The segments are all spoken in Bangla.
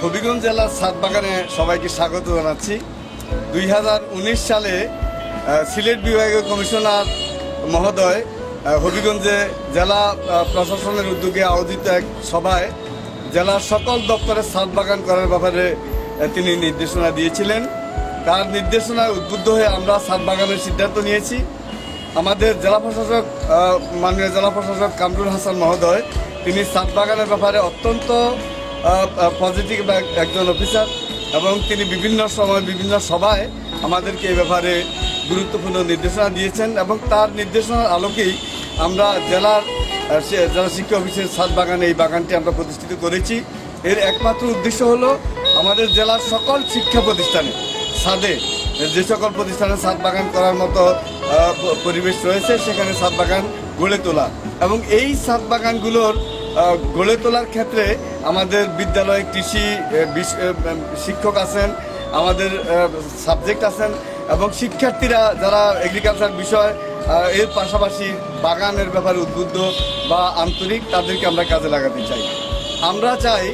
হবিগঞ্জ জেলার ছাদ বাগানে সবাইকে স্বাগত জানাচ্ছি। 2019 সালে সিলেট বিভাগীয় কমিশনার মহোদয় হবিগঞ্জে জেলা প্রশাসনের উদ্যোগে আয়োজিত এক সভায় জেলার সকল দপ্তরে ছাদ বাগান করার ব্যাপারে তিনি নির্দেশনা দিয়েছিলেন। তার নির্দেশনায় উদ্বুদ্ধ হয়ে আমরা ছাদ বাগানের সিদ্ধান্ত নিয়েছি। আমাদের জেলা প্রশাসক মাননীয় জেলা প্রশাসক কামরুল হাসান মহোদয় তিনি ছাদ বাগানের ব্যাপারে অত্যন্ত পজিটিভ একজন অফিসার এবং তিনি বিভিন্ন সময় বিভিন্ন সভায় আমাদেরকে এই ব্যাপারে গুরুত্বপূর্ণ নির্দেশনা দিয়েছেন এবং তার নির্দেশনার আলোকেই আমরা জেলা শিক্ষা অফিসের ছাদ বাগানে এই বাগানটি আমরা প্রতিষ্ঠিত করেছি। এর একমাত্র উদ্দেশ্য হলো আমাদের জেলার সকল শিক্ষা প্রতিষ্ঠানে ছাদে যে সকল প্রতিষ্ঠানে ছাদ বাগান করার মতো পরিবেশ রয়েছে সেখানে ছাদ বাগান গড়ে তোলা এবং এই ছাদ বাগানগুলোর গড়ে তোলার ক্ষেত্রে আমাদের বিদ্যালয়ে কৃষি শিক্ষক আছেন, আমাদের সাবজেক্ট আছেন এবং শিক্ষার্থীরা যারা এগ্রিকালচার বিষয় এর পাশাপাশি বাগানের ব্যাপারে উদ্বুদ্ধ বা আন্তরিক তাদেরকে আমরা কাজে লাগাতে চাই। আমরা চাই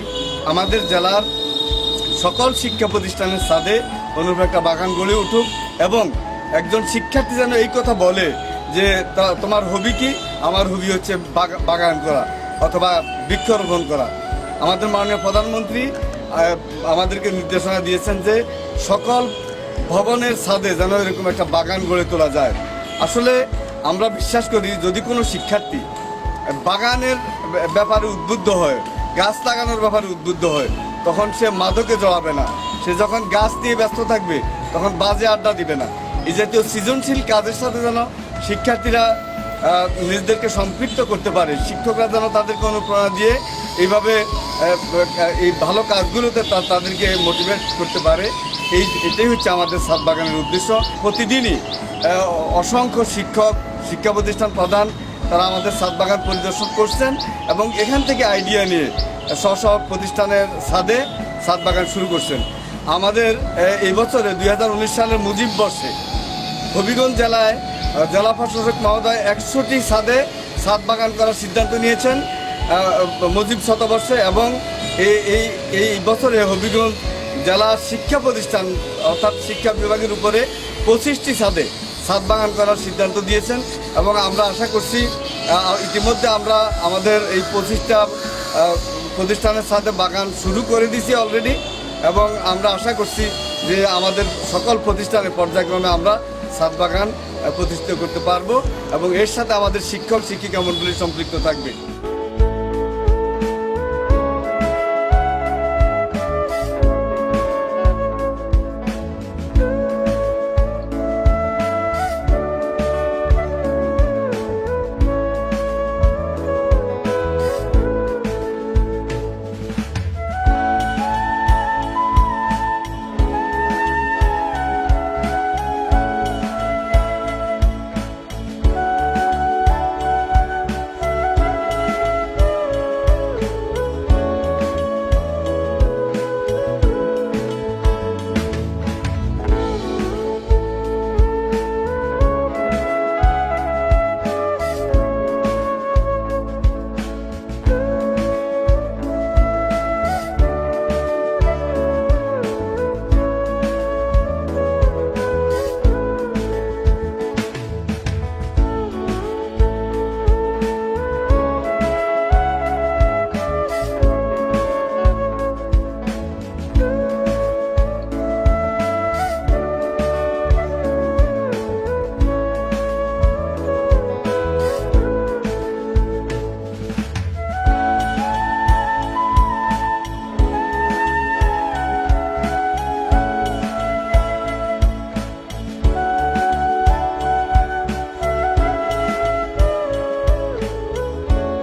আমাদের জেলার সকল শিক্ষা প্রতিষ্ঠানের ছাদে অনুরূপ একটা বাগান গড়ে উঠুক এবং একজন শিক্ষার্থী যেন এই কথা বলে যে তোমার হবি কি? আমার হবি হচ্ছে বাগান করা অথবা বৃক্ষরোপণ করা। আমাদের মাননীয় প্রধানমন্ত্রী আমাদেরকে নির্দেশনা দিয়েছেন যে সকল ভবনের ছাদে যেন এরকম একটা বাগান গড়ে তোলা যায়। আসলে আমরা বিশ্বাস করি যদি কোনো শিক্ষার্থী বাগানের ব্যাপারে উদ্বুদ্ধ হয়, গাছ লাগানোর ব্যাপারে উদ্বুদ্ধ হয়, তখন সে মাদকে জড়াবে না। সে যখন গাছ দিয়ে ব্যস্ত থাকবে তখন বাজে আড্ডা দিবে না। এই জাতীয় সৃজনশীল কাজের সাথে যেন শিক্ষার্থীরা নিজেদেরকে সম্পৃক্ত করতে পারে, শিক্ষকরা যেন তাদেরকে অনুপ্রেরণা দিয়ে এইভাবে এই ভালো কাজগুলোতে তাদেরকে মোটিভেট করতে পারে। এটাই হচ্ছে আমাদের ছাদ বাগানের উদ্দেশ্য। প্রতিদিনই অসংখ্য শিক্ষা প্রতিষ্ঠান প্রধান তারা আমাদের ছাদ বাগান পরিদর্শন করছেন এবং এখান থেকে আইডিয়া নিয়ে স্ব প্রতিষ্ঠানের ছাদে ছাদ বাগান শুরু করছেন। আমাদের এই বছরে 2019 সালের মুজিব বর্ষে হবিগঞ্জ জেলায় জেলা প্রশাসক মহোদয় 100টি ছাদে ছাদ বাগান করার সিদ্ধান্ত নিয়েছেন মুজিব শতবর্ষে এবং এই বছরে হবিগঞ্জ জেলা শিক্ষা প্রতিষ্ঠান অর্থাৎ শিক্ষা বিভাগের উপরে 25টি ছাদে ছাদ বাগান করার সিদ্ধান্ত দিয়েছেন এবং আমরা আশা করছি ইতিমধ্যে আমরা আমাদের এই 25টা প্রতিষ্ঠানের সাথে বাগান শুরু করে দিয়েছি অলরেডি এবং আমরা আশা করছি যে আমাদের সকল প্রতিষ্ঠানে পর্যায়ক্রমে আমরা ছাদ বাগান প্রতিষ্ঠিত করতে পারবো এবং এর সাথে আমাদের শিক্ষক শিক্ষিকা মণ্ডলী সম্পৃক্ত থাকবে।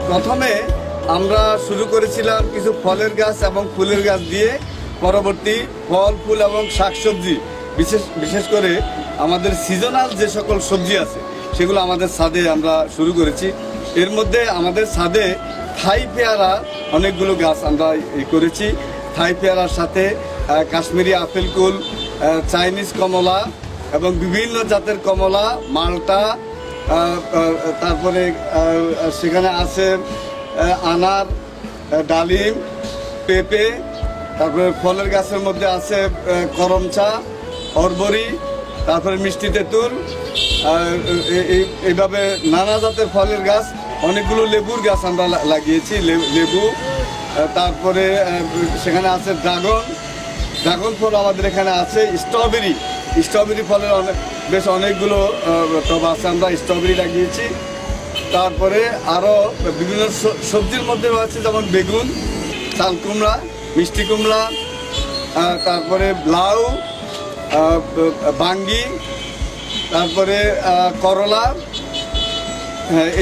প্রথমে আমরা শুরু করেছিলাম কিছু ফলের গাছ এবং ফুলের গাছ দিয়ে, পরবর্তী ফল ফুল এবং শাকসবজি বিশেষ করে আমাদের সিজনাল যে সকল সবজি আছে সেগুলো আমাদের ছাদে আমরা শুরু করেছি। এর মধ্যে আমাদের ছাদে থাই পেয়ারা অনেকগুলো গাছ আমরা করেছি। থাই পেয়ারার সাথে কাশ্মীরি আপেল কুল, চাইনিজ কমলা এবং বিভিন্ন জাতের কমলা, মালটা, তারপরে সেখানে আছে আনার, ডালিম, পেঁপে, তারপরে ফলের গাছের মধ্যে আছে করমচা, অরবরি, তারপরে মিষ্টি তেঁতুল, এইভাবে নানা জাতের ফলের গাছ, অনেকগুলো লেবুর গাছ আমরা লাগিয়েছি, লেবু, তারপরে সেখানে আছে ড্রাগন ফল, আমাদের এখানে আছে স্ট্রবেরি ফলের বেশ অনেকগুলো টব আছে, আমরা স্ট্রবেরি লাগিয়েছি। তারপরে আরও বিভিন্ন সবজির মধ্যে রয়েছে যেমন বেগুন, চাল কুমড়া, মিষ্টি কুমড়া, তারপরে লাউ, বাঙ্গি, তারপরে করলা,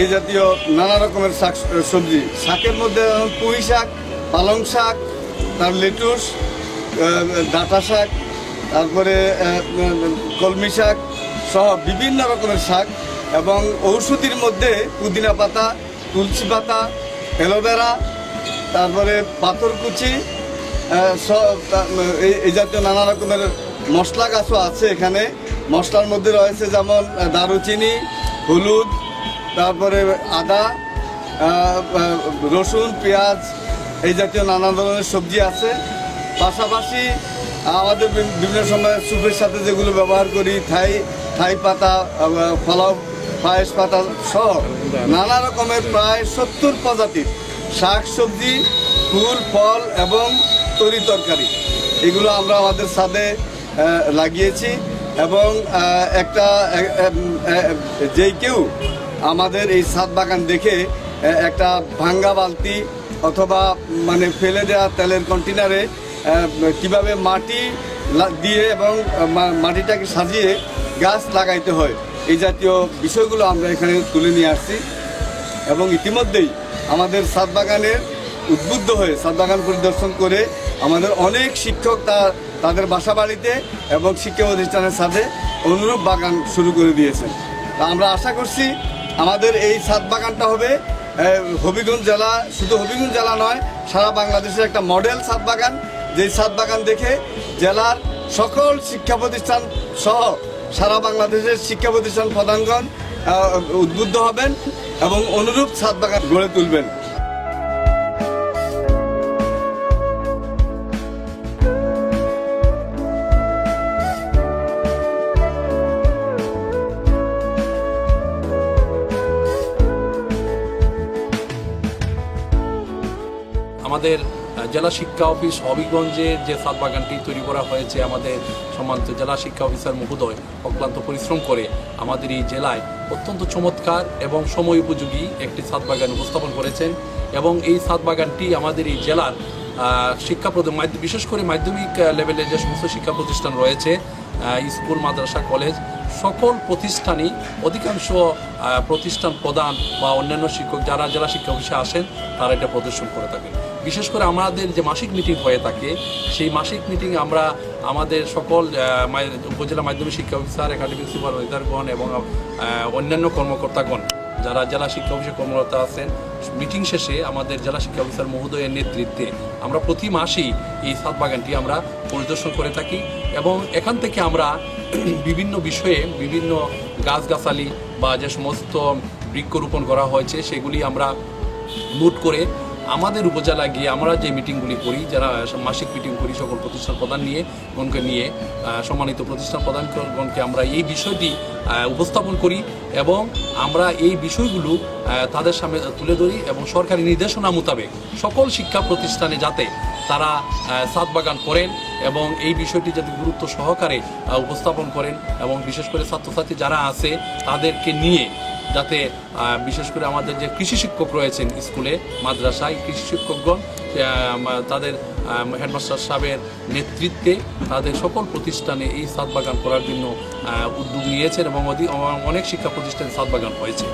এই জাতীয় নানা রকমের শাক সবজি। শাকের মধ্যে পুঁই শাক, পালং শাক, তার লেটুস, ডাঁটা শাক, তারপরে কলমি শাক সহ বিভিন্ন রকমের শাক, এবং ঔষধির মধ্যে পুদিনা পাতা, তুলসী পাতা, অ্যালোভেরা, তারপরে পাথরকুচি, এই জাতীয় নানা রকমের মশলা গাছও আছে এখানে। মশলার মধ্যে রয়েছে যেমন দারুচিনি, হলুদ, তারপরে আদা, রসুন, পেঁয়াজ, এই জাতীয় নানা ধরনের সবজি আছে। পাশাপাশি আমাদের বিভিন্ন সময় স্যুপের সাথে যেগুলো ব্যবহার করি, থাই পাতা, ফলাও পায়েস পাতা সহ নানা রকমের প্রায় 70 প্রজাতির শাক সবজি, ফুল ফল এবং তরি তরকারি, এগুলো আমরা আমাদের ছাদে লাগিয়েছি। এবং যে কেউ আমাদের এই ছাদ বাগান দেখে একটা ভাঙ্গা বালতি অথবা মানে ফেলে দেওয়া তেলের কন্টেনারে কিভাবে মাটি দিয়ে এবং মাটিটাকে সাজিয়ে গাছ লাগাইতে হয়, এই জাতীয় বিষয়গুলো আমরা এখানে তুলে নিয়ে আসছি। এবং ইতিমধ্যেই আমাদের ছাদ বাগানের উদ্বুদ্ধ হয়ে ছাদ বাগান পরিদর্শন করে আমাদের অনেক শিক্ষক তাদের বাসা বাড়িতে এবং শিক্ষা প্রতিষ্ঠানের সাথে অনুরূপ বাগান শুরু করে দিয়েছেন। তা আমরা আশা করছি আমাদের এই ছাদ বাগানটা হবে হবিগঞ্জ জেলা, শুধু হবিগঞ্জ জেলা নয়, সারা বাংলাদেশের একটা মডেল ছাদ বাগান, যেই ছাদ বাগান দেখে জেলার সকল শিক্ষা প্রতিষ্ঠান সহ সারা বাংলাদেশের শিক্ষা প্রতিষ্ঠান প্রধানগণ উদ্বুদ্ধ হবেন এবং অনুরূপ ছাদ বাগান গড়ে তুলবেন। আমাদের জেলা শিক্ষা অফিস হবিগঞ্জের যে ছাদ বাগানটি তৈরি করা হয়েছে, আমাদের সম্মানিত জেলা শিক্ষা অফিসার মহোদয় অক্লান্ত পরিশ্রম করে আমাদের এই জেলায় অত্যন্ত চমৎকার এবং সময় উপযোগী একটি ছাদ বাগান উপস্থাপন করেছেন। এবং এই ছাদ বাগানটি আমাদের এই জেলার বিশেষ করে মাধ্যমিক লেভেলের যে সমস্ত শিক্ষা প্রতিষ্ঠান রয়েছে, স্কুল, মাদ্রাসা, কলেজ, সকল প্রতিষ্ঠানই অধিকাংশ প্রতিষ্ঠান প্রধান বা অন্যান্য শিক্ষক যারা জেলা শিক্ষা অফিসে আসেন তারা এটা প্রদর্শন করে থাকেন। বিশেষ করে আমাদের যে মাসিক মিটিং হয়ে থাকে, সেই মাসিক মিটিং আমরা আমাদের সকল উপজেলা মাধ্যমিক শিক্ষা অফিসার, একাডেমিক সুপারভাইজারগণ এবং অন্যান্য কর্মকর্তাগণ যারা জেলা শিক্ষা অফিসে কর্মরত আছেন, মিটিং শেষে আমাদের জেলা শিক্ষা অফিসার মহোদয়ের নেতৃত্বে আমরা প্রতি মাসেই এই ছাদ বাগানটি আমরা পরিদর্শন করে থাকি। এবং এখান থেকে আমরা বিভিন্ন বিষয়ে বিভিন্ন গাছগাছালি বা যে সমস্ত বৃক্ষরোপণ করা হয়েছে সেগুলি আমরা নোট করে আমাদের উপজেলায় গিয়ে আমরা যে মিটিংগুলি করি, যারা মাসিক মিটিং করি সকল প্রতিষ্ঠান প্রধান গণকে নিয়ে সম্মানিত প্রতিষ্ঠান প্রধানগণকে আমরা এই বিষয়টি উপস্থাপন করি এবং আমরা এই বিষয়গুলো তাদের সামনে তুলে ধরি এবং সরকারি নির্দেশনা মোতাবেক সকল শিক্ষা প্রতিষ্ঠানে যাতে তারা ছাদ বাগান করেন এবং এই বিষয়টি যাতে গুরুত্ব সহকারে উপস্থাপন করেন এবং বিশেষ করে ছাত্রছাত্রী যারা আছে তাদেরকে নিয়ে যাতে বিশেষ করে আমাদের যে কৃষি শিক্ষক রয়েছেন স্কুলে, মাদ্রাসায়, কৃষি শিক্ষকগণ তাদের হেডমাস্টার সাহেবের নেতৃত্বে তাদের সকল প্রতিষ্ঠানে এই ছাদ বাগান করার জন্য উদ্যোগ নিয়েছেন এবং অনেক শিক্ষা প্রতিষ্ঠানে ছাদ বাগান হয়েছে।